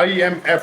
IMF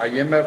IMF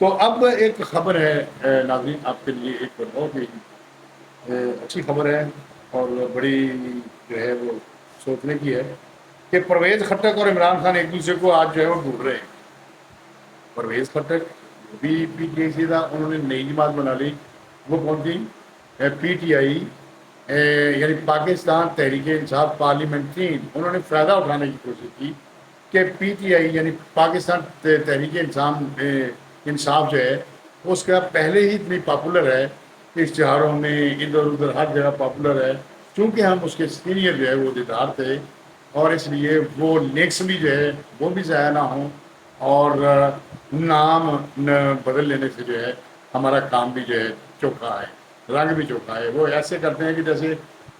تو اب ایک خبر ہے ناظرین آپ کے لیے، ایک بہت ہی اچھی خبر ہے اور بڑی جو ہے وہ سوچنے کی ہے کہ پرویز خٹک اور عمران خان ایک دوسرے کو آج جو ہے وہ ڈھونڈ رہے ہیں۔ پرویز خٹک بھی پی ٹی آئی سے تھا، انہوں نے نئی جماعت بنا لی، وہ کون تھی؟ پی ٹی آئی، یعنی پاکستان تحریک انصاف پارلیمنٹرین۔ انہوں نے فائدہ اٹھانے کی کوشش کی کہ پی ٹی آئی یعنی پاکستان تحریک انصاف جو ہے اس کا پہلے ہی اتنی پاپولر ہے، اشتہاروں میں ادھر ادھر ہر جگہ پاپولر ہے، چونکہ ہم اس کے سینئر جو ہے وہ دیدار تھے، اور اس لیے وہ لیکس بھی جو ہے وہ بھی ضائع نہ ہوں، اور نام بدل لینے سے جو ہے ہمارا کام بھی جو ہے چوکھا ہے، رنگ بھی چوکھا ہے۔ وہ ایسے کرتے ہیں کہ جیسے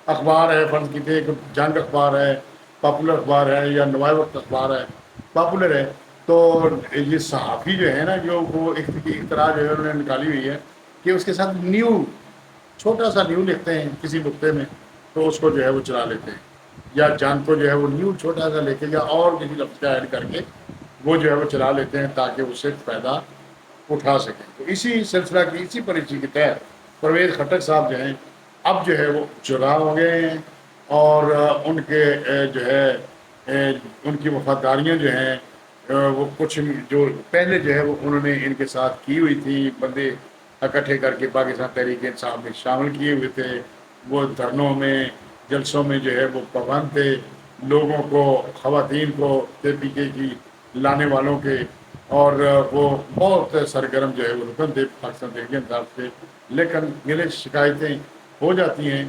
اخبار ہے، فرض کیجیے ایک جنگ اخبار ہے، پاپولر اخبار ہے، یا نوائے وقت اخبار ہے، پاپولر ہے، تو یہ صحافی جو ہے نا، جو وہ اختراع جو ہے انہوں نے نکالی ہوئی ہے کہ اس کے ساتھ نیو، چھوٹا سا نیو لکھتے ہیں کسی نقطے میں، تو اس کو جو ہے وہ چلا لیتے ہیں، یا جان کو جو ہے وہ نیو چھوٹا سا لے کے یا اور کسی لفظ کا ایڈ کر کے وہ جو ہے وہ چلا لیتے ہیں تاکہ اس سے فائدہ اٹھا سکیں۔ تو اسی سلسلہ کی، اسی پالیسی کے تحت پرویز خٹک صاحب جو ہیں اب جو ہے وہ جدا ہو گئے ہیں، اور ان کے جو ہے ان کی وفاداریاں جو ہیں وہ کچھ جو پہلے جو ہے وہ انہوں نے ان کے ساتھ کی ہوئی تھی، بندے اکٹھے کر کے پاکستان تحریک انصاف میں شامل کیے ہوئے تھے، وہ دھرنوں میں جلسوں میں جو ہے وہ پابند تھے، لوگوں کو، خواتین کو کے پی کے کی لانے والوں کے، اور وہ بہت سرگرم جو ہے وہ رکن تھے پاکستان تحریک انصاف سے، لیکن گلے شکایتیں ہو جاتی ہیں،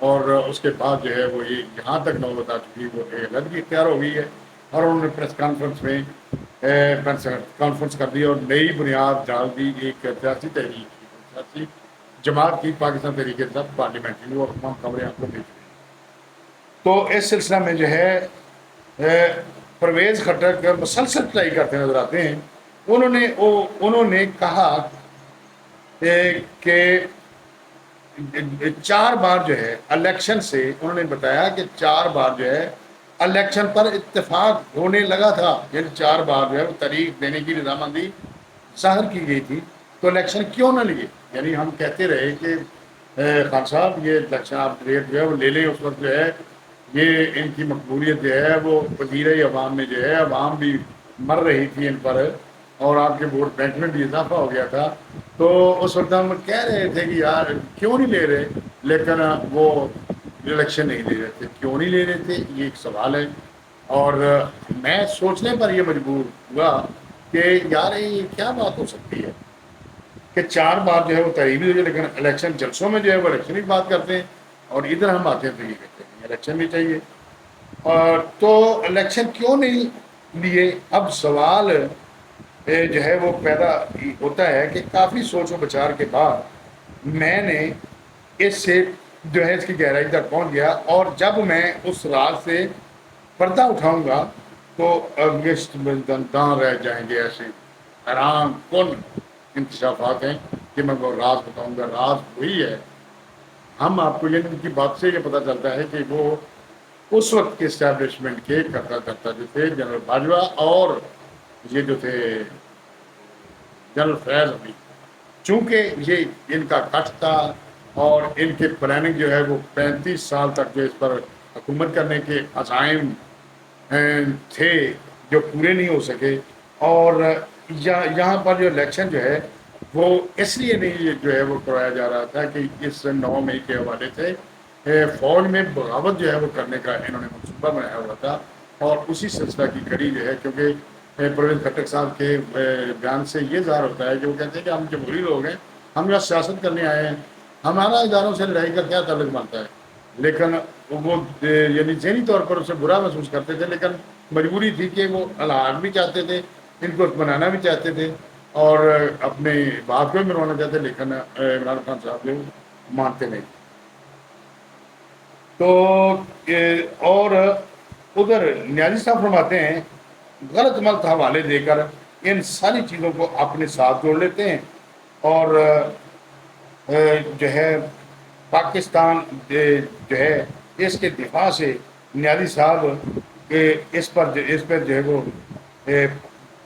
اور اس کے بعد جو ہے وہ یہ یہاں تک نوبت آ چکی، وہ علیحدگی اختیار ہو گئی ہے، اور انہوں نے پریس کانفرنس میں پریس کانفرنس کر دی اور نئی بنیاد ڈال دی ایک سیاسی تحریک کی، سیاسی جماعت کی، پاکستان تحریک انصاف پارلیمنٹ، وہ تمام خبریں آپ کو دے چکی ہیں۔ تو اس سلسلہ میں جو ہے پرویز خٹک مسلسل ٹرائی کرتے نظر آتے ہیں۔ انہوں نے کہا کہ 4 بار جو ہے الیکشن سے، انہوں نے بتایا کہ 4 بار جو ہے الیکشن پر اتفاق ہونے لگا تھا، یعنی 4 بار جو ہے وہ تاریخ دینے کی رضامندی ظاہر کی گئی تھی، تو الیکشن کیوں نہ لیے؟ یعنی ہم کہتے رہے کہ خان صاحب یہ الیکشن آپ ریٹ جو ہے وہ لے لیں، اس وقت جو ہے یہ ان کی مقبولیت جو ہے وہ وزیر عوام میں جو ہے عوام بھی مر رہی تھی ان پر، اور آپ کے ووٹ بینک میں بھی اضافہ ہو گیا تھا، تو اس وقت ہم کہہ رہے تھے کہ یار کیوں نہیں لے رہے، لیکن وہ الیکشن نہیں لے رہے تھے۔ کیوں نہیں لے رہے تھے یہ ایک سوال ہے، اور میں سوچنے پر یہ مجبور ہوا کہ یار یہ کیا بات ہو سکتی ہے کہ 4 بار جو ہے وہ تحریری ہوئی، لیکن الیکشن جلسوں میں جو ہے وہ الیکشن کی بات کرتے ہیں، اور ادھر ہم آتے ہیں تو یہ کہتے ہیں الیکشن بھی چاہیے۔ اور تو الیکشن کیوں نہیں لیے؟ اب سوال جو ہے وہ پیدا ہوتا ہے کہ کافی سوچ و بچار کے بعد میں نے اس سے جو ہے اس کی گہرائی تک پہنچ گیا، اور جب میں اس راز سے پردہ اٹھاؤں گا تو داں رہ جائیں گے، ایسے حیران کن انکشافات ہیں کہ میں وہ راز بتاؤں گا۔ راز وہی ہے، ہم آپ کو یہ ان کی بات سے یہ پتہ چلتا ہے کہ وہ اس وقت کے اسٹیبلشمنٹ کے کرتا جو تھے جنرل باجوہ، اور یہ جو تھے جنرل فیض ابھی، چونکہ یہ ان کا کٹ تھا، اور ان کے پلاننگ جو ہے وہ 35 سال تک جو اس پر حکومت کرنے کے عزائم تھے جو پورے نہیں ہو سکے، اور یہاں پر جو الیکشن جو ہے وہ اس لیے نہیں جو ہے وہ کروایا جا رہا تھا کہ اس 9 مئی کے حوالے سے فوج میں بغاوت جو ہے وہ کرنے کا انہوں نے منصوبہ بنایا ہوا تھا، اور اسی سلسلہ کی کڑی جو ہے، کیونکہ پرویز خٹک صاحب کے بیان سے یہ ظاہر ہوتا ہے کہ وہ کہتے ہیں کہ ہم جمہوری لوگ ہیں، ہم یہاں سیاست کرنے آئے ہیں، ہمارا اداروں سے لڑائی کا کیا تعلق بنتا ہے، لیکن وہ یعنی ذہنی طور پر اسے برا محسوس کرتے تھے، لیکن مجبوری تھی کہ وہ الحاق بھی چاہتے تھے، ان کو بنانا بھی چاہتے تھے، اور اپنے بات کو بھی منوانا چاہتے، لیکن عمران خان صاحب جو مانتے نہیں۔ تو اور ادھر نیازی صاحب فرماتے ہیں غلط ملت حوالے دے کر ان ساری چیزوں کو اپنے ساتھ جوڑ لیتے ہیں، اور جو ہے پاکستان جو ہے اس کے دفاع سے نیازی صاحب اس پر جو ہے وہ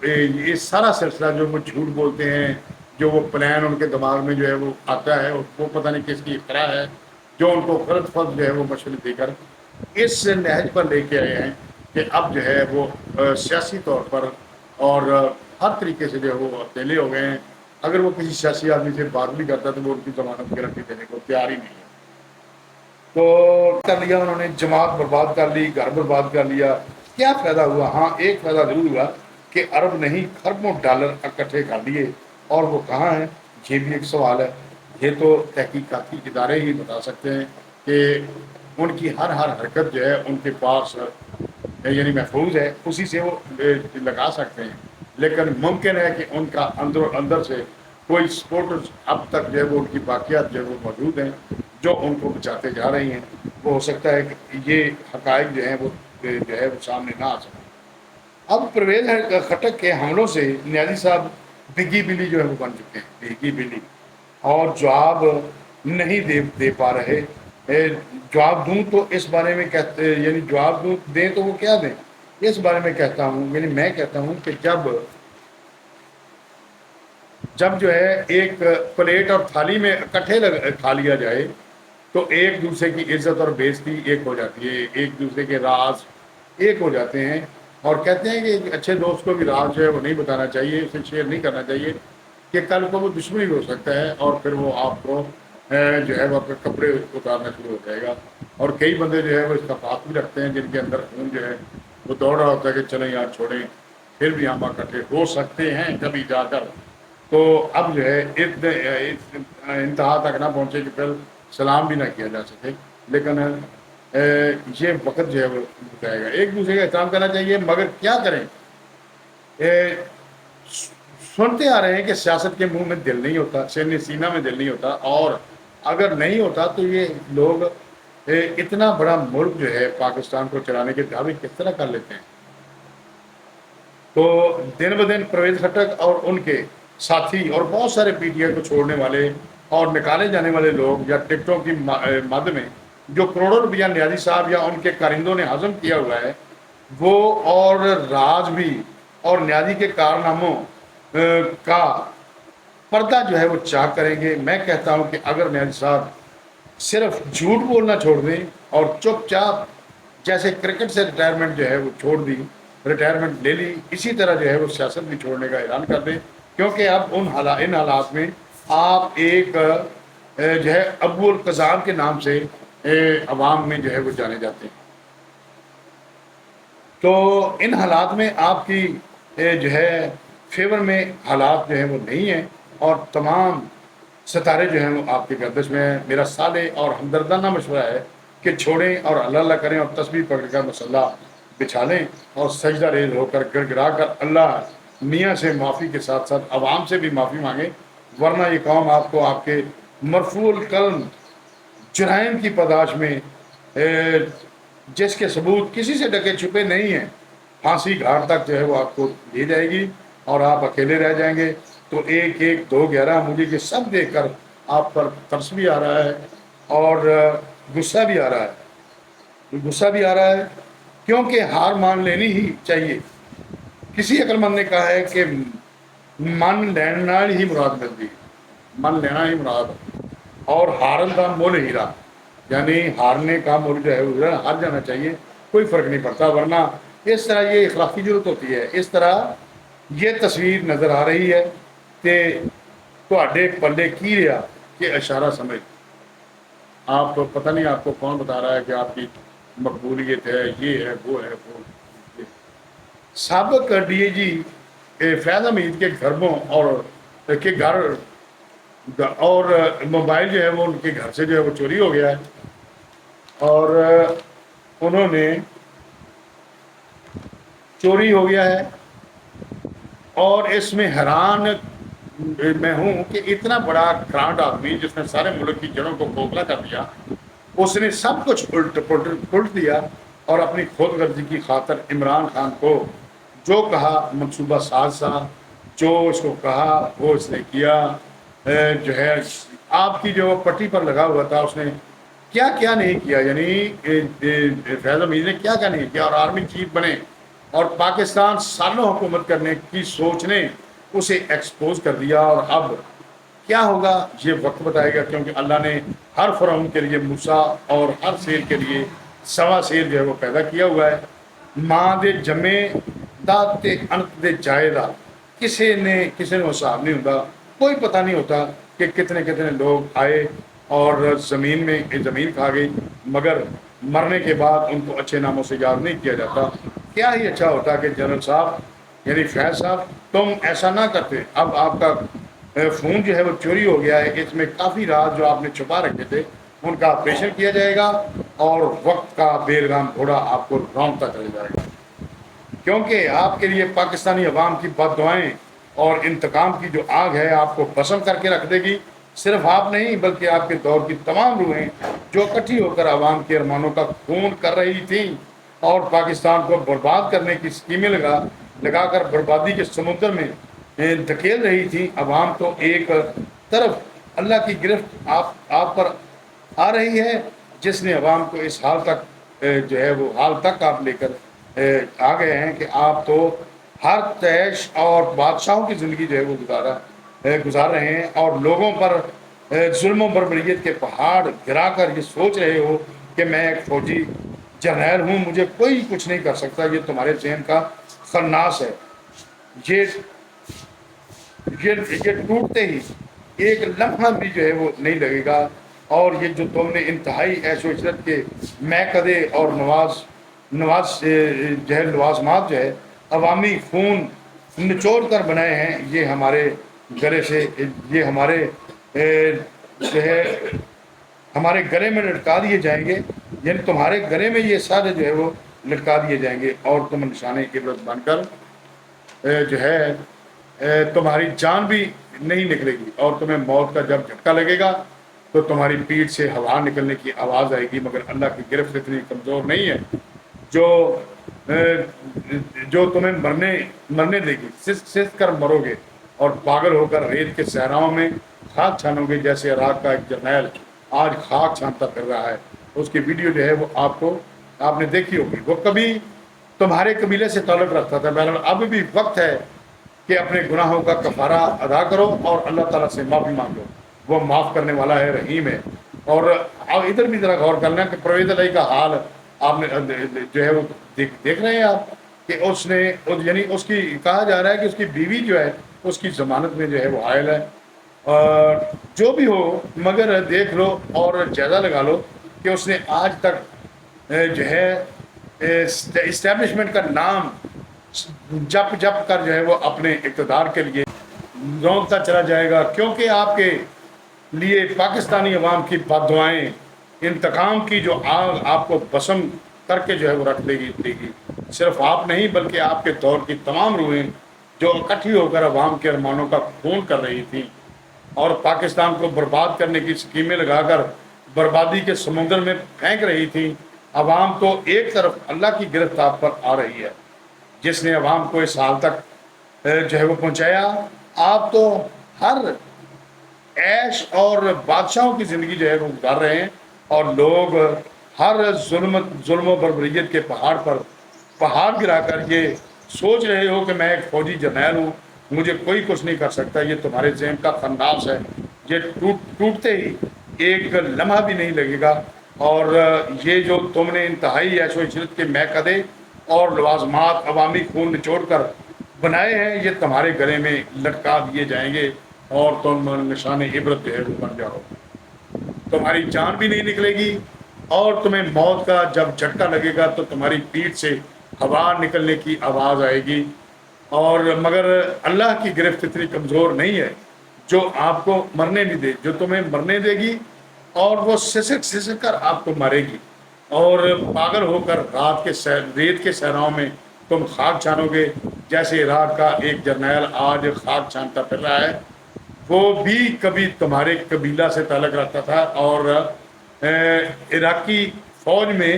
یہ سارا سلسلہ جو وہ جھوٹ بولتے ہیں، جو وہ پلان ان کے دماغ میں جو ہے وہ آتا ہے، وہ پتہ نہیں کس کی اختراع ہے، جو ان کو غلط فلط جو ہے وہ مشورے دے کر اس نہج پر لے کے آئے ہیں کہ اب جو ہے وہ سیاسی طور پر اور ہر طریقے سے جو ہے وہ اکیلے ہو گئے ہیں۔ اگر وہ کسی سیاسی آدمی سے بات بھی کرتا ہے تو وہ ان کی ضمانت گارنٹی دینے کو تیار ہی نہیں ہے۔ تو کر لیا انہوں نے، جماعت برباد کر لی، گھر برباد کر لیا۔ کیا فائدہ ہوا؟ ہاں ایک فائدہ ضرور ہوا کہ ارب نہیں خربوں ڈالر اکٹھے کر لیے، اور وہ کہاں ہیں یہ بھی ایک سوال ہے۔ یہ تو تحقیقاتی ادارے ہی بتا سکتے ہیں کہ ان کی ہر حرکت جو ہے ان کے پاس یعنی محفوظ ہے، اسی سے وہ لگا سکتے ہیں۔ لیکن ممکن ہے کہ ان کا اندر سے کوئی سپورٹرز اب تک جو ہے وہ ان کی باقیات جو ہے وہ موجود ہیں، جو ان کو بچاتے جا رہی ہیں۔ وہ ہو سکتا ہے کہ یہ حقائق جو ہیں وہ جو ہے وہ سامنے نہ آ سکیں۔ اب پرویز خٹک کے حملوں سے نیازی صاحب بھگی بلی جو ہے وہ بن چکے ہیں، بھگی بلی، اور جواب نہیں دے پا رہے۔ جواب دوں تو اس بارے میں کہتے، یعنی جواب دیں تو وہ کیا دیں، اس بارے میں کہتا ہوں، یعنی میں کہتا ہوں کہ جب جو ہے ایک پلیٹ اور تھالی میں اکٹھے کھا لیا جائے تو ایک دوسرے کی عزت اور بےزتی ایک ہو جاتی ہے، ایک دوسرے کے راز ایک ہو جاتے ہیں۔ اور کہتے ہیں کہ ایک اچھے دوست کو بھی راز جو ہے وہ نہیں بتانا چاہیے، اسے شیئر نہیں کرنا چاہیے، کہ کل کو وہ دشمنی ہو سکتا ہے اور پھر وہ آپ کو جو ہے وہ اپنے کپڑے اتارنا شروع ہو جائے گا۔ اور کئی بندے جو ہے وہ استفاق بھی رکھتے ہیں، جن کے اندر خون جو ہے وہ دوڑ رہا ہوتا ہے کہ چلیں یار چھوڑیں، پھر بھی ہم اکٹھے ہو سکتے ہیں کبھی جا کر۔ تو اب جو ہے اس انتہا تک نہ پہنچے کہ پھر سلام بھی نہ کیا جا سکے، لیکن یہ وقت جو ہے وہ بتائے گا۔ ایک دوسرے کا احترام کرنا چاہیے، مگر کیا کریں؟ سنتے آ رہے ہیں کہ سیاست کے منہ میں دل نہیں ہوتا، سینہ میں دل نہیں ہوتا، اور اگر نہیں ہوتا تو یہ لوگ اتنا بڑا ملک جو ہے پاکستان کو چلانے کے دعوے کس طرح کر لیتے ہیں؟ تو دن بدن پرویز خٹک اور ان کے ساتھی اور بہت سارے پی ٹی آئی کو چھوڑنے والے اور نکالے جانے والے لوگ یا ٹکٹوں کی مد میں جو کروڑوں روپیہ نیازی صاحب یا ان کے کارندوں نے ہضم کیا ہوا ہے، وہ اور راج بھی اور نیازی کے کارناموں کا پردہ جو ہے وہ چاک کریں گے۔ میں کہتا ہوں کہ اگر نیازی صاحب صرف جھوٹ بولنا چھوڑ دیں اور چپ چاپ جیسے کرکٹ سے ریٹائرمنٹ جو ہے وہ چھوڑ دی، ریٹائرمنٹ لے لی، اسی طرح جو ہے وہ سیاست بھی چھوڑنے کا اعلان کر دیں، کیونکہ اب ان حالات میں آپ ایک جو ہے ابو القذام کے نام سے عوام میں جو ہے وہ جانے جاتے ہیں۔ تو ان حالات میں آپ کی جو ہے فیور میں حالات جو ہیں وہ نہیں ہیں، اور تمام ستارے جو ہیں وہ آپ کی گردش میں ہیں۔ میرا صالح اور ہمدردانہ مشورہ ہے کہ چھوڑیں اور اللہ اللہ کریں، اور تسبیح پکڑ کر مسلح بچھا لیں اور سجدہ ریز ہو کر گڑ گڑا کر اللہ میاں سے معافی کے ساتھ ساتھ عوام سے بھی معافی مانگیں، ورنہ یہ قوم آپ کو آپ کے مرفوع القلم جرائم کی پاداش میں جس کے ثبوت کسی سے ڈکے چھپے نہیں ہیں، پھانسی گھاٹ تک جو ہے وہ آپ کو لے جائے گی اور آپ اکیلے رہ جائیں گے۔ تو 1-1-2-11 مجھے یہ سب دیکھ کر آپ پر ترس بھی آ رہا ہے اور غصہ بھی آ رہا ہے، کیونکہ ہار مان لینی ہی چاہیے۔ کسی عقل مند نے کہا ہے کہ من لینا ہی مراد ملتی، من لینا ہی مراد، اور ہارن کا مول ہیرا، یعنی ہارنے کا مول جو ہے ہار جانا چاہیے، کوئی فرق نہیں پڑتا، ورنہ اس طرح یہ اخلاقی ضرورت ہوتی ہے۔ اس طرح یہ تصویر نظر آ رہی ہے کہ تواڈے پلے کی رہا کہ اشارہ سمجھ، آپ پتہ نہیں آپ کو کون بتا رہا ہے کہ آپ کی مقبولیت ہے، یہ ہے، وہ ہے، وہ ہے۔ سابق ڈی اے جی فیض حمید کے گھروں اور موبائل جو ہے وہ ان کے گھر سے جو ہے وہ چوری ہو گیا ہے، اور انہوں نے چوری ہو گیا ہے، اور اس میں حیران میں ہوں کہ اتنا بڑا گرانٹ آدمی جس نے سارے ملک کی جڑوں کو کھوکھلا کر دیا، اس نے سب کچھ پلٹ دیا، اور اپنی خود غرضی کی خاطر عمران خان کو جو کہا منصوبہ ساز تھا، جو اس کو کہا وہ اس نے کیا۔ جو ہے آپ کی جو پٹی پر لگا ہوا تھا اس نے کیا کیا نہیں کیا، یعنی فیض حمید نے کیا کیا نہیں کیا، اور آرمی چیف بنے اور پاکستان سالوں حکومت کرنے کی سوچ نے اسے ایکسپوز کر دیا، اور اب کیا ہوگا یہ وقت بتائے گا، کیونکہ اللہ نے ہر فرعون کے لیے موسیٰ اور ہر شیر کے لیے سوا شیر جو ہے وہ پیدا کیا ہوا ہے۔ ماں دے جمے دا تے انت دے جائے دا، کسی نے حساب نہیں ہوتا، کوئی پتہ نہیں ہوتا کہ کتنے کتنے لوگ آئے اور زمین کھا گئی، مگر مرنے کے بعد ان کو اچھے ناموں سے یاد نہیں کیا جاتا۔ کیا ہی اچھا ہوتا کہ جنرل صاحب یعنی فیض صاحب تم ایسا نہ کرتے، اب آپ کا فون جو ہے وہ چوری ہو گیا ہے، اس میں کافی راز جو آپ نے چھپا رکھے تھے ان کا آپریشن کیا جائے گا، اور وقت کا بیلگام گھوڑا آپ کو رونقتا چلا جائے گا، کیونکہ آپ کے لیے پاکستانی عوام کی بد دعائیں اور انتقام کی جو آگ ہے آپ کو بسم کر کے رکھ دے گی۔ صرف آپ نہیں بلکہ آپ کے دور کی تمام روحیں جو اکٹھی ہو کر عوام کے ارمانوں کا خون کر رہی تھیں اور پاکستان کو برباد کرنے کی اسکیمیں لگا کر بربادی کے سمندر میں دھکیل رہی تھی۔ عوام تو ایک طرف اللہ کی گرفت آپ پر آ رہی ہے، جس نے عوام کو اس حال تک جو ہے وہ حال تک آپ لے کر آ گئے ہیں کہ آپ تو ہر تیش اور بادشاہوں کی زندگی جو ہے وہ گزار رہے ہیں، اور لوگوں پر ظلم و بربریت کے پہاڑ گرا کر یہ سوچ رہے ہو کہ میں ایک فوجی جرنیل ہوں، مجھے کوئی کچھ نہیں کر سکتا۔ یہ تمہارے ذہن کا خناس ہے، یہ ٹوٹتے ہی ایک لمحہ بھی جو ہے وہ نہیں لگے گا، اور یہ جو تم نے انتہائی عیش و عشرت کے میکدے اور جو ہے لوازمات جو ہے عوامی خون نچوڑ کر بنائے ہیں، یہ ہمارے گلے سے یہ ہمارے جو ہے ہمارے گلے میں لٹکا دیے جائیں گے، یعنی تمہارے گلے میں یہ سارے جو ہے وہ لٹکا دیے جائیں گے، اور تم نشان عبرت بن کر جو ہے تمہاری جان بھی نہیں نکلے گی، اور تمہیں موت کا جب جھٹکا لگے گا تو تمہاری پیٹھ سے ہوا نکلنے کی آواز آئے گی، مگر اللہ کی گرفت اتنی کمزور نہیں ہے جو تمہیں مرنے دے گی۔ سست کر مرو گے اور پاگل ہو کر ریت کے صحراؤں میں خاک چھانو گے، جیسے عراق کا ایک جرنیل آج خاک چھانتا پھر رہا ہے۔ اس کی ویڈیو جو ہے وہ آپ نے دیکھی ہوگی، وہ کبھی تمہارے قبیلے سے تعلق رکھتا تھا، بہرحال اب بھی وقت ہے کہ اپنے گناہوں کا کفارہ ادا کرو اور اللہ تعالیٰ سے معافی مانگو، وہ معاف کرنے والا ہے، رحیم ہے۔ اور ادھر بھی ذرا غور کرنا کہ پرویز علیہ کا حال آپ نے جو ہے وہ دیکھ رہے ہیں آپ کہ اس نے یعنی اس کی کہا جا رہا ہے کہ اس کی بیوی جو ہے اس کی ضمانت میں جو ہے وہ حائل ہے، اور جو بھی ہو مگر دیکھ لو اور جائزہ لگا لو کہ اس نے آج تک جو ہے اسٹیبلشمنٹ کا نام جپ کر جو ہے وہ اپنے اقتدار کے لیے رونقتا چلا جائے گا، کیونکہ آپ کے لیے پاکستانی عوام کی بد دعائیں انتقام کی جو آگ آپ کو بسم کر کے جو ہے وہ رکھ دے گی۔ صرف آپ نہیں بلکہ آپ کے دور کی تمام روحیں جو اکٹھی ہو کر عوام کے ارمانوں کا خون کر رہی تھیں اور پاکستان کو برباد کرنے کی اسکیمیں لگا کر بربادی کے سمندر میں پھینک رہی تھیں۔ عوام تو ایک طرف اللہ کی گرفت آپ پر آ رہی ہے، جس نے عوام کو اس حال تک جو ہے وہ پہنچایا۔ آپ تو ہر عیش اور بادشاہوں کی زندگی جو ہے وہ گزار رہے ہیں، اور لوگ ہر ظلم و بربریت کے پہاڑ گرا کر یہ سوچ رہے ہو کہ میں ایک فوجی جرنیل ہوں، مجھے کوئی کچھ نہیں کر سکتا۔ یہ تمہارے ذہن کا خناس ہے، یہ ٹوٹتے ہی ایک لمحہ بھی نہیں لگے گا، اور یہ جو تم نے انتہائی عیش و عشرت کے میکدے اور لوازمات عوامی خون نچوڑ کر بنائے ہیں، یہ تمہارے گلے میں لٹکا دیے جائیں گے، اور تم نشان عبرت جو ہے وہ بن جاؤ۔ تمہاری جان بھی نہیں نکلے گی، اور تمہیں موت کا جب جھٹکا لگے گا تو تمہاری پیٹھ سے ہوا نکلنے کی آواز آئے گی، اور مگر اللہ کی گرفت اتنی کمزور نہیں ہے جو آپ کو مرنے نہیں دے، جو تمہیں مرنے دے گی، اور وہ سسک کر آپ کو مارے گی، اور پاگل ہو کر ریت کے صحراؤں میں تم خاک چھانو گے، جیسے عراق کا ایک جرنیل آج خاک چھانتا پھر رہا ہے۔ وہ بھی کبھی تمہارے قبیلہ سے تعلق رکھتا تھا اور عراقی فوج میں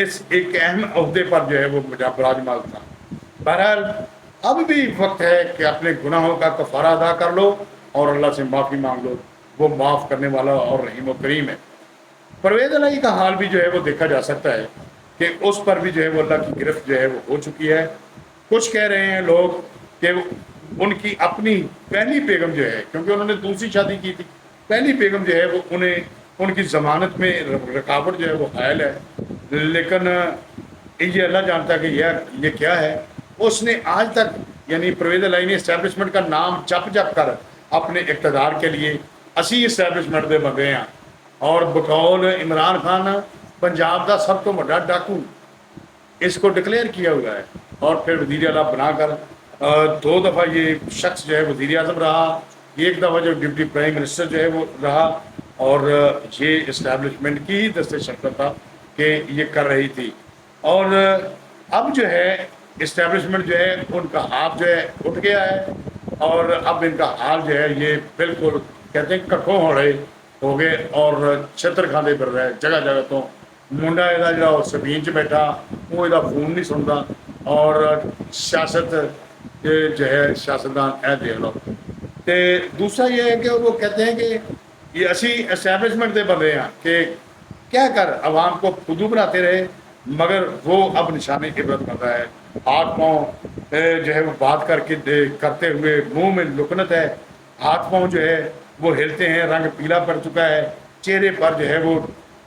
اس ایک اہم عہدے پر جو ہے وہ براجمال تھا۔ بہرحال اب بھی وقت ہے کہ اپنے گناہوں کا کفارہ ادا کر لو اور اللہ سے معافی مانگ لو، وہ معاف کرنے والا اور رحیم و کریم ہے۔ پرویز علیہ کا حال بھی جو ہے وہ دیکھا جا سکتا ہے کہ اس پر بھی جو ہے وہ اللہ کی گرفت جو ہے وہ ہو چکی ہے۔ کچھ کہہ رہے ہیں لوگ کہ ان کی اپنی پہلی بیگم جو ہے، کیونکہ انہوں نے دوسری شادی کی تھی، پہلی بیگم جو ہے وہ انہیں ان کی ضمانت میں رکاوٹ جو ہے وہ حائل ہے، لیکن یہ اللہ جانتا ہے کہ یہ کیا ہے۔ اس نے آج تک یعنی پرویز الہی اسٹیبلشمنٹ کا نام جپ جپ کر اپنے اقتدار کے لیے اسی اسٹیبلشمنٹ دے بندے ہیں، اور بقول عمران خان پنجاب کا سب تو بڑا ڈاکو اس کو ڈکلیئر کیا ہوا ہے، اور پھر وزیر اعلیٰ بنا کر 2 دفعہ یہ شخص جو ہے وزیر اعظم رہا، ایک دفعہ جو ڈپٹی پرائم منسٹر جو ہے وہ رہا، اور یہ اسٹیبلشمنٹ کی ہی دست شرکت تھا کہ یہ کر رہی تھی۔ اور اب جو ہے اسٹیبلشمنٹ جو ہے ان کا ہاتھ جو ہے اٹھ گیا ہے، اور اب ان کا حال جو ہے یہ بالکل کہتے ہیں کٹھوں ہوڑے ہو گئے، اور چھتر کھانے پر رہے جگہ جگہ تو منڈا یہ جا سبین چ بیٹھا وہ یہ فون نہیں سنتا، اور سیاست جو ہے سیاستدان اے دیکھ لو۔ تے دوسرا یہ ہے کہ وہ کہتے ہیں کہ یہ اسی اسٹیبلشمنٹ دے بندے ہیں کہ کیا کر عوام کو خودو بناتے رہے، مگر وہ اب نشان عبرت بن رہا ہے۔ ہاتھ پاؤں جو ہے وہ بات کر کے کرتے ہوئے منہ میں لکنت ہے، ہاتھ پاؤں جو ہے وہ ہلتے ہیں، رنگ پیلا پڑ چکا ہے، چہرے پر جو ہے وہ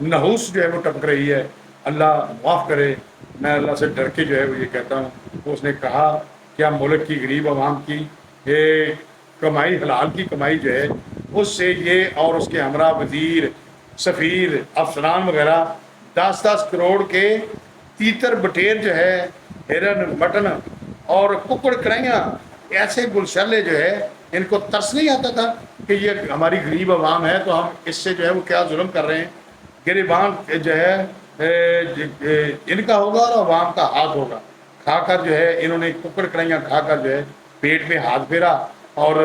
نحوس جو ہے وہ ٹپک رہی ہے۔ اللہ معاف کرے، میں اللہ سے ڈر کے جو ہے وہ یہ کہتا ہوں، اس نے کہا کیا ملک کی غریب عوام کی یہ کمائی حلال کی کمائی جو ہے اس سے یہ اور اس کے ہمراہ وزیر سفیر افسران وغیرہ 10-10 کروڑ کے تیتر بٹیر جو ہے ہرن مٹن اور ککڑ کڑھائیاں ایسے گلشلے جو ہے ان کو ترس نہیں آتا تھا کہ یہ ہماری غریب عوام ہے تو ہم اس سے جو ہے وہ کیا ظلم کر رہے ہیں۔ گریبان جو ہے ان کا ہوگا اور عوام کا ہاتھ ہوگا، کھا کر جو ہے انہوں نے ککڑ کڑھائیاں کھا کر جو ہے پیٹ میں ہاتھ پھیرا، اور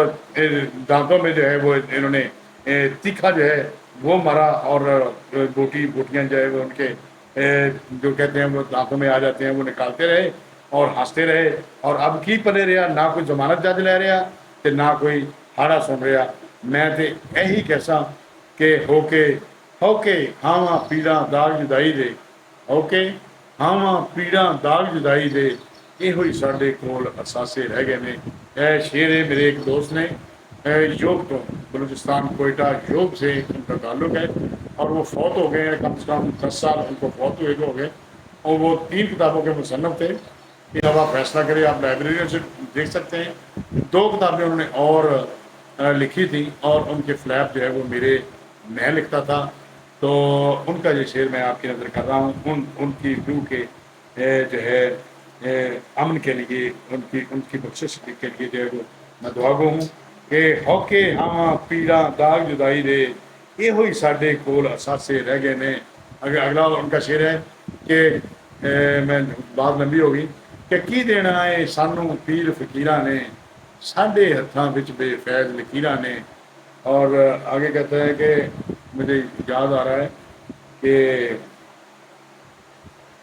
دانتوں میں جو ہے وہ انہوں نے تیکھا جو ہے وہ مرا، اور بوٹیاں جو ہے وہ ان کے جو کہتے ہیں وہ دانتوں میں آ جاتے ہیں وہ نکالتے رہے اور ہنستے رہے، اور اب کی پلے رہا نہ کوئی ضمانت جج لے رہا تے نہ کوئی ہاڑا سن رہا۔ میں تے یہی کیسا کہ ہو کے ہاواں پیڑاں داغ جدائی دے، ہو کے ہاواں پیڑاں داغ جدائی دے، یہ ہوئی ساڈے کول اثاثے رہ گئے نے۔ اے شعر ہے میرے ایک دوست نے یوگ تو بلوچستان کوئٹہ یوگ سے ان کا تعلق ہے، اور وہ فوت ہو گئے ہیں، کم سے کم 10 سال ان کو فوت ہوئے ہو گئے، اور وہ 3 کتابوں کے مصنف تھے۔ علاوہ فیصلہ کرے آپ لائبریری سے دیکھ سکتے ہیں، 2 کتابیں انہوں نے اور لکھی تھی، اور ان کے فلیپ جو ہے وہ میں لکھتا تھا، تو ان کا یہ شعر میں آپ کی نظر کر رہا ہوں۔ ان کی روح کے جو ہے امن کے لیے، ان کی بخشش کے لیے جو ہے وہ میں دعا گو ہوں کہ ہو کے ہاں پیڑاں داغ جدائی دے، یہ ہوئی ساڈے کول اثاثے رہ گئے نے۔ اگلا ان کا شعر ہے کہ میں بات لمبی ہوگی کہ کی دینا ہے سانو پیر فقیراں نے، ساڈے ہتھاں وچ بے فیض لکیراں نے۔ اور آگے کہتا ہے کہ مجھے یاد آ رہا ہے کہ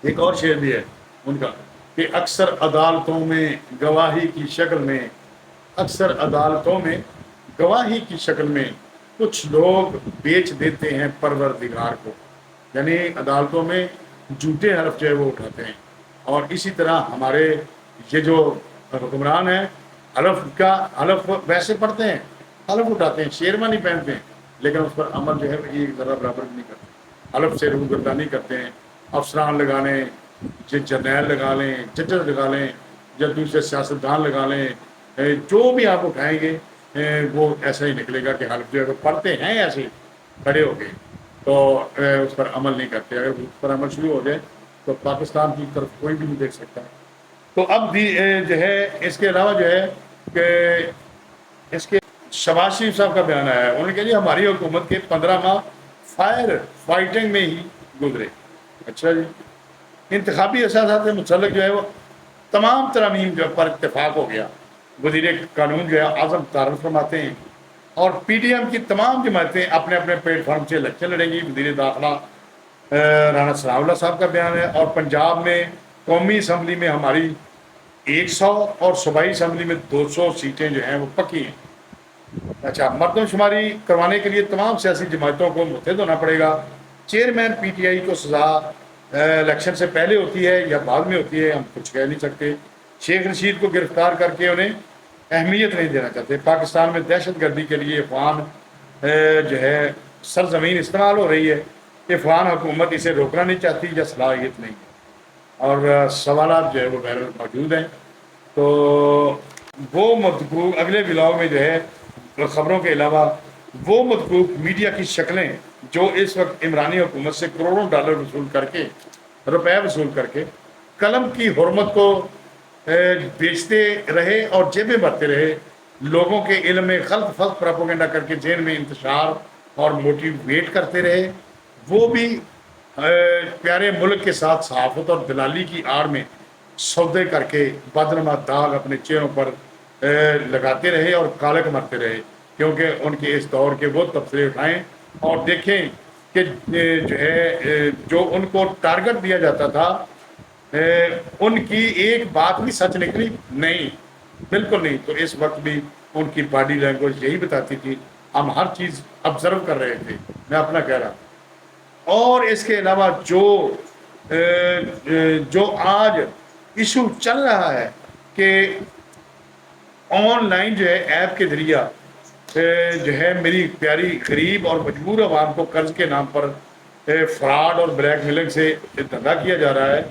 ایک اور شعر بھی ہے ان کا کہ اکثر عدالتوں میں گواہی کی شکل میں، اکثر عدالتوں میں گواہی کی شکل میں کچھ لوگ بیچ دیتے ہیں پروردگار کو، یعنی عدالتوں میں جھوٹے حلف جو ہے وہ اٹھاتے ہیں، اور اسی طرح ہمارے یہ جو حکمران ہیں حلف ویسے پڑھتے ہیں، حلف اٹھاتے ہیں، شیروانی پہنتے ہیں، لیکن اس پر عمل جو ہے ایک ذرا برابر نہیں کرتے، حلف سے روگردانی کرتے ہیں، افسران لگا لیں، جرنیل لگا لیں، ججز لگا لیں، یا دوسرے سیاستدان لگا لیں، جو بھی آپ اٹھائیں گے وہ ایسا ہی نکلے گا کہ حلف جو ہے وہ پڑھتے ہیں ایسے کھڑے ہو کے، تو اس پر عمل نہیں کرتے۔ اگر اس پر عمل شروع ہو جائے تو پاکستان کی طرف کوئی بھی نہیں دیکھ سکتا۔ تو اب بھی جو ہے اس کے علاوہ جو ہے کہ اس کے شہباز شریف صاحب کا بیان آیا ہے، انہوں نے کہا جی ہماری حکومت کے 15 ماہ فائٹنگ میں ہی گزرے۔ اچھا جی، انتخابی اثاثات سے متعلق جو ہے وہ تمام ترامیم جو پر اتفاق ہو گیا، وزیر قانون جو ہے اعظم تعارف فرماتے ہیں، اور پی ڈی ایم کی تمام جماعتیں اپنے اپنے پلیٹ فارم سے الیکشن لڑیں گی۔ وزیر داخلہ رانا ثناء اللہ صاحب کا بیان ہے، اور پنجاب میں قومی اسمبلی میں ہماری 100 اور صوبائی اسمبلی میں 200 سیٹیں جو ہیں وہ پکی ہیں۔ اچھا، مردم شماری کروانے کے لیے تمام سیاسی جماعتوں کو متحد ہونا پڑے گا، چیئرمین پی ٹی آئی کو سزا الیکشن سے پہلے ہوتی ہے یا بعد میں ہوتی ہے ہم کچھ کہہ نہیں سکتے. شیخ رشید کو گرفتار کر کے انہیں اہمیت نہیں دینا چاہتے. پاکستان میں دہشت گردی کے لیے افغان جو ہے سرزمین استعمال ہو رہی ہے. افغان حکومت اسے روکنا نہیں چاہتی یا صلاحیت نہیں ہے. اور سوالات جو ہے وہ بہرحال موجود ہیں. تو وہ متروک اگلے بلاگ میں جو ہے خبروں کے علاوہ وہ متروک میڈیا کی شکلیں جو اس وقت عمرانی حکومت سے کروڑوں ڈالر وصول کر کے روپے وصول کر کے قلم کی حرمت کو بیچتے رہے اور جیبیں بھرتے رہے, لوگوں کے علم میں غلط فلط پراپوگنڈا کر کے ذہن میں انتشار اور موٹیویٹ کرتے رہے, وہ بھی پیارے ملک کے ساتھ صحافت اور دلالی کی آڑ میں سودے کر کے بدنما داغ اپنے چہروں پر لگاتے رہے اور کالک مرتے رہے. کیونکہ ان کے اس دور کے وہ تبصرے اٹھائیں اور دیکھیں کہ جو ہے جو ان کو ٹارگٹ دیا جاتا تھا ان کی ایک بات بھی سچ نکلی نہیں, بالکل نہیں. تو اس وقت بھی ان کی باڈی لینگویج یہی بتاتی تھی, ہم ہر چیز آبزرو کر رہے تھے, میں اپنا کہہ رہا. اور اس کے علاوہ جو آج ایشو چل رہا ہے کہ آن لائن جو ہے ایپ کے ذریعہ جو ہے میری پیاری غریب اور مجبور عوام کو قرض کے نام پر فراڈ اور بلیک میلنگ سے دھندا کیا جا رہا ہے,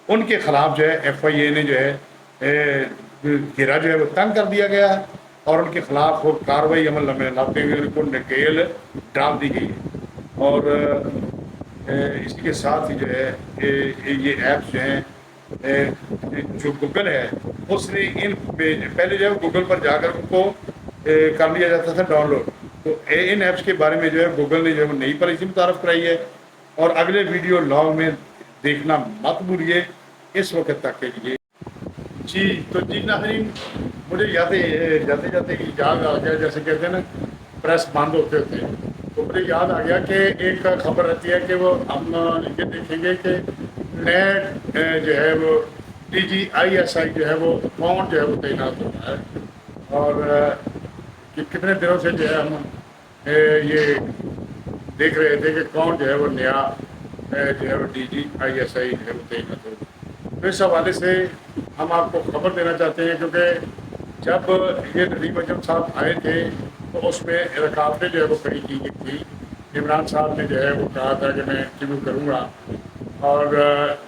ان کے خلاف جو ہے ایف آئی اے نے جو ہے گھیرا جو ہے وہ تنگ کر دیا گیا ہے اور ان کے خلاف وہ کارروائی عمل میں لاتے ہوئے ان کو نکیل ڈال دی گئی ہے. اور اسی کے ساتھ ہی جو ہے یہ ایپس جو ہیں جو گوگل ہے اس نے ان پہلے جو ہے گوگل پر جا کر ان کو کر لیا جاتا تھا ڈاؤن لوڈ, تو ان ایپس کے بارے میں جو ہے گوگل نے جو ہے وہ نئی پالیسی متعارف کرائی ہے. اور اگلے ویڈیو لاگ میں دیکھنا مت بھولیے اس وقت تک کے لیے. جی تو جی ناظرین, مجھے جاتے جاتے یاد آ گیا, جیسے کہتے ہیں نا پریس بند ہوتے ہوتے, تو مجھے یاد آ گیا کہ ایک خبر رہتی ہے کہ وہ ہم یہ دیکھیں گے کہ نئے جو ہے وہ DGISI جو ہے وہ کون جو ہے وہ تعینات ہوتا ہے. اور کتنے دنوں سے جو ہے ہم یہ دیکھ رہے تھے کہ کون جو ہے وہ نیا جو ہے وہ DGISI جو ہے وہ تعینات ہوتا ہے. اس حوالے سے ہم آپ کو خبر دینا چاہتے ہیں کیونکہ جب یہ ندیم اجم صاحب آئے تھے تو اس میں رکاوٹیں جو ہے وہ کھڑی کی گئی تھی. عمران صاحب نے جو ہے وہ کہا تھا کہ میں انٹرویو کروں گا, اور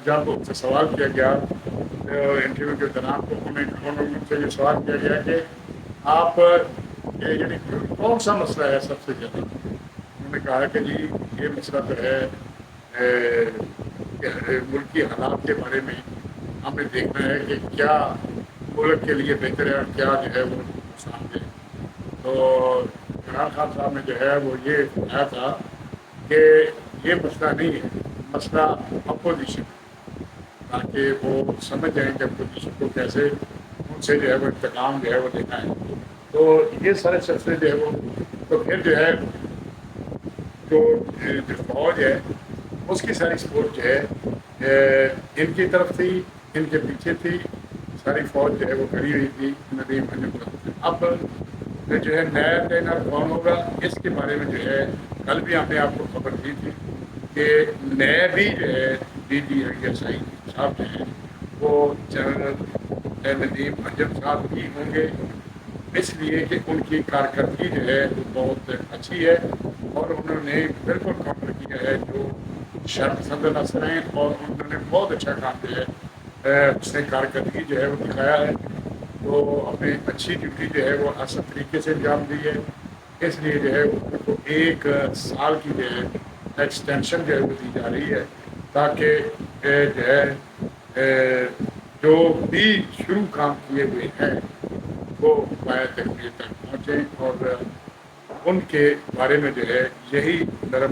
جب ان سے سوال کیا گیا انٹرویو کے دوران تو انہوں سے یہ سوال کیا گیا کہ آپ یعنی کون سا مسئلہ ہے سب سے زیادہ. انہوں نے کہا کہ جی یہ مسئلہ تو ہے ملکی حالات کے بارے میں ہم نے دیکھنا ہے کہ کیا ملک کے لیے بہتر ہے اور کیا جو ہے وہ نقصان دہ. تو عمران خان صاحب نے جو ہے وہ یہ کہا تھا کہ یہ مسئلہ نہیں ہے, مسئلہ اپوزیشن, تاکہ وہ سمجھ جائیں کہ اپوزیشن کو کیسے ان سے جو ہے وہ انتقام جو ہے وہ لینا ہے. تو یہ سارے سلسلے جو ہے وہ تو پھر جو ہے جو فوج ہے اس کی ساری سپورٹ جو ہے ان کی طرف تھی, ان کے پیچھے تھی, ساری فوج جو ہے وہ کھڑی ہوئی تھی ندیم اجم پر. اب جو ہے نیا تعینات کون ہوگا اس کے بارے میں جو ہے کل بھی ہم نے آپ کو خبر دی تھی کہ نئے بھی جو ہے DGISI صاحب جو ہیں وہ جنرل ندیم اجم صاحب ہی ہوں گے, اس لیے کہ ان کی کارکردگی جو ہے وہ بہت اچھی ہے اور انہوں نے بالکل کاؤنٹر کیا ہے جو شرط پسند عناصر ہیں, اور انہوں نے بہت اچھا کام جو ہے اس نے کارکردگی جو ہے وہ دکھایا ہے. تو اپنی اچھی ڈیوٹی جو ہے وہ احسن طریقے سے انجام دی ہے, اس لیے جو ہے ان کو 1 سال کی جو ہے ایکسٹینشن جو ہے وہ دی جا رہی ہے تاکہ جو ہے جو بھی شروع کام کیے ہوئے ہیں وہ پایہ تکمیل تک پہنچیں. اور ان کے بارے میں جو ہے یہی نرم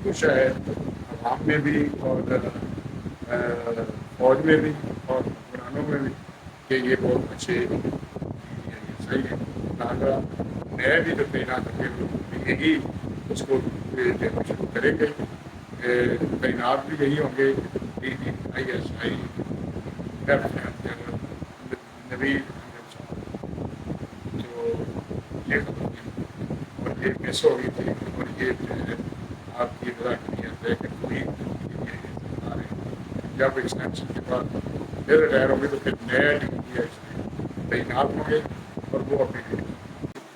کوشش ہے عوام میں بھی اور فوج میں بھی اور حکمرانوں میں بھی کہ یہ بہت اچھے صحیح ہے. لہٰذا نئے بھی جو تعینات ہوں گے یہی اس کو شروع کریں گے, تعینات بھی یہی ہوں گے DGISI نوید جو یہ اور یہ مس ہو گئی تھی, اور یہ جو ہے آپ کی وضاحت نہیں ہے کہ کوئی جب ایکسٹینشن کے بعد پھر ریٹائر ہوں گے تو پھر نیا ڈگری ہے اس میں تعینات ہوں گے، اور وہ اپنی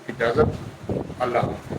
اجازت اللہ حافظ۔